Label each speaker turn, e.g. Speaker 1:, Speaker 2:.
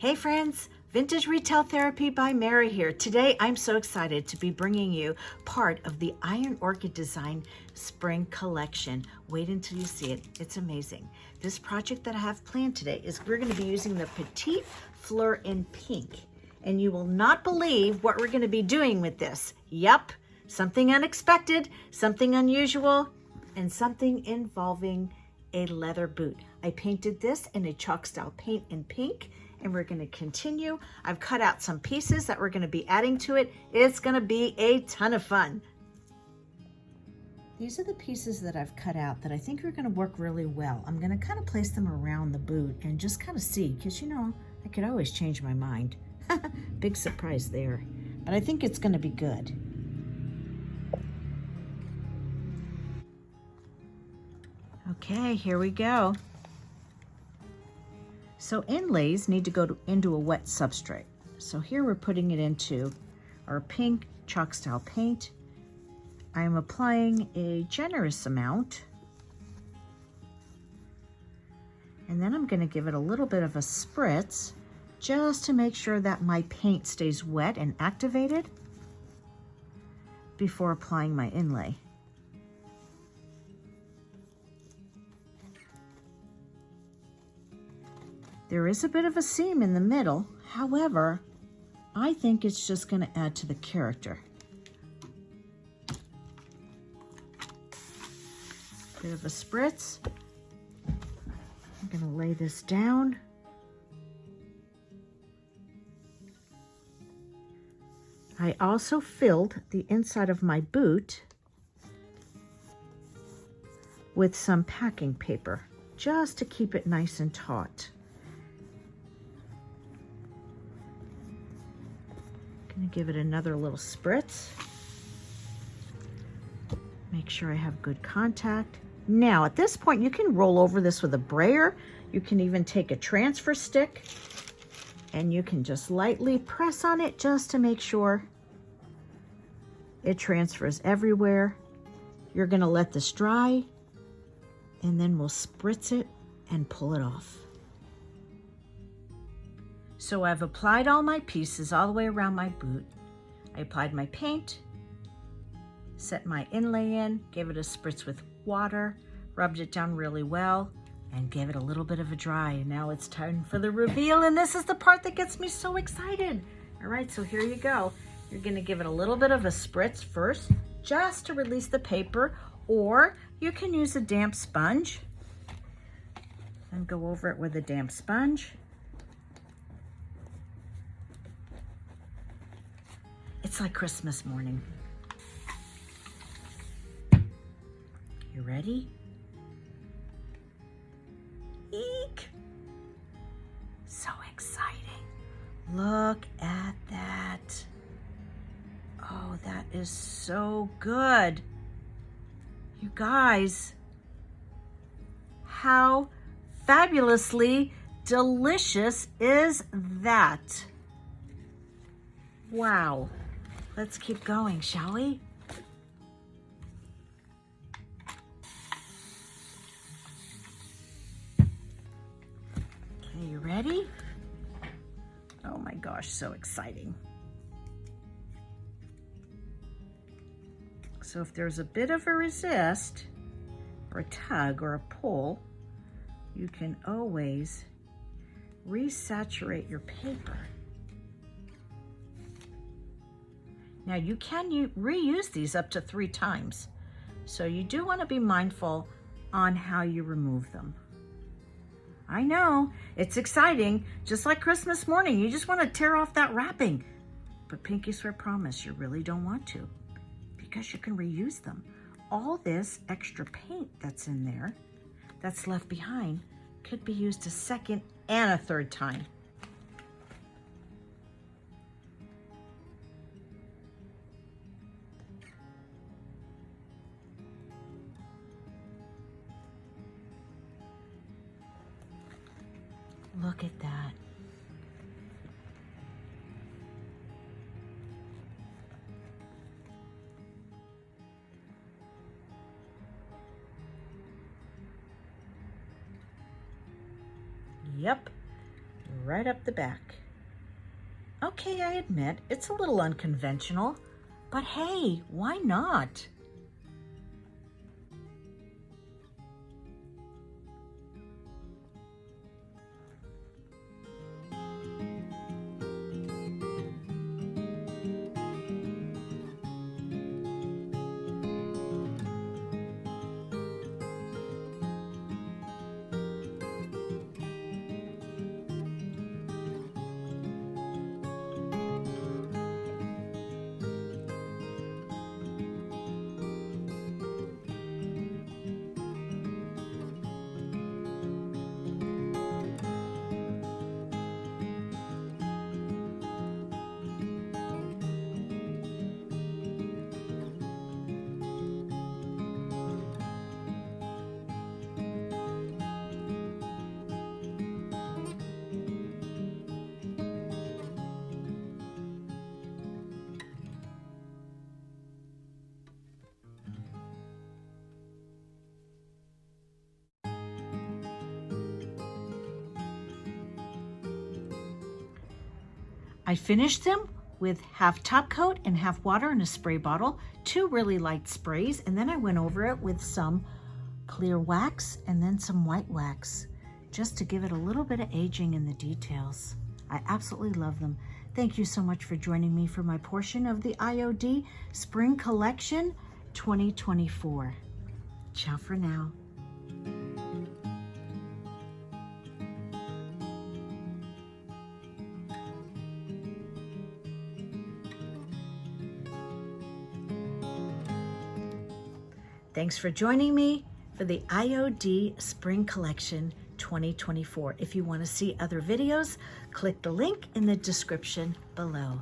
Speaker 1: Hey friends, Vintage Retail Therapy by Mary here. Today I'm so excited to be bringing you part of the Iron Orchid Design Spring Collection. Wait until you see it, it's amazing. This project that I have planned today is we're going to be using the Petite Fleur in pink. And you will not believe what we're going to be doing with this. Yep, something unexpected, something unusual, and something involving a leather boot. I painted this in a chalk style paint in pink, and we're going to continue. I've cut out some pieces that we're going to be adding to it. It's going to be a ton of fun. These are the pieces that I've cut out that I think are going to work really well. I'm going to kind of place them around the boot and just kind of see, because you know, I could always change my mind. Big surprise there, but I think it's going to be good. Okay, here we go. So inlays need to go into a wet substrate. So here we're putting it into our pink chalk style paint. I'm applying a generous amount. And then I'm going to give it a little bit of a spritz just to make sure that my paint stays wet and activated before applying my inlay. There is a bit of a seam in the middle. However, I think it's just going to add to the character. Bit of a spritz. I'm going to lay this down. I also filled the inside of my boot with some packing paper, just to keep it nice and taut. Gonna give it another little spritz. Make sure I have good contact. Now, at this point, you can roll over this with a brayer. You can even take a transfer stick and you can just lightly press on it just to make sure it transfers everywhere. You're gonna let this dry and then we'll spritz it and pull it off. So I've applied all my pieces all the way around my boot. I applied my paint, set my inlay in, gave it a spritz with water, rubbed it down really well, and gave it a little bit of a dry. And now it's time for the reveal, and this is the part that gets me so excited. All right, so here you go. You're gonna give it a little bit of a spritz first, just to release the paper, or you can use a damp sponge and go over it with a damp sponge. It's like Christmas morning. You ready? Eek! So exciting. Look at that. Oh, that is so good. You guys, how fabulously delicious is that? Wow. Let's keep going, shall we? Okay, you ready? Oh my gosh, so exciting. So if there's a bit of a resist, or a tug, or a pull, you can always resaturate your paper. Now you can reuse these up to 3 times. So you do want to be mindful on how you remove them. I know, it's exciting. Just like Christmas morning, you just want to tear off that wrapping. But Pinky Swear promise, you really don't want to, because you can reuse them. All this extra paint that's in there, that's left behind, could be used a second and a third time. Look at that. Yep, right up the back. Okay, I admit, it's a little unconventional, but hey, why not? I finished them with half top coat and half water in a spray bottle, 2 really light sprays, and then I went over it with some clear wax and then some white wax, just to give it a little bit of aging in the details. I absolutely love them. Thank you so much for joining me for my portion of the IOD Spring Collection 2024. Ciao for now. Thanks for joining me for the IOD Spring Collection 2024. If you want to see other videos, click the link in the description below.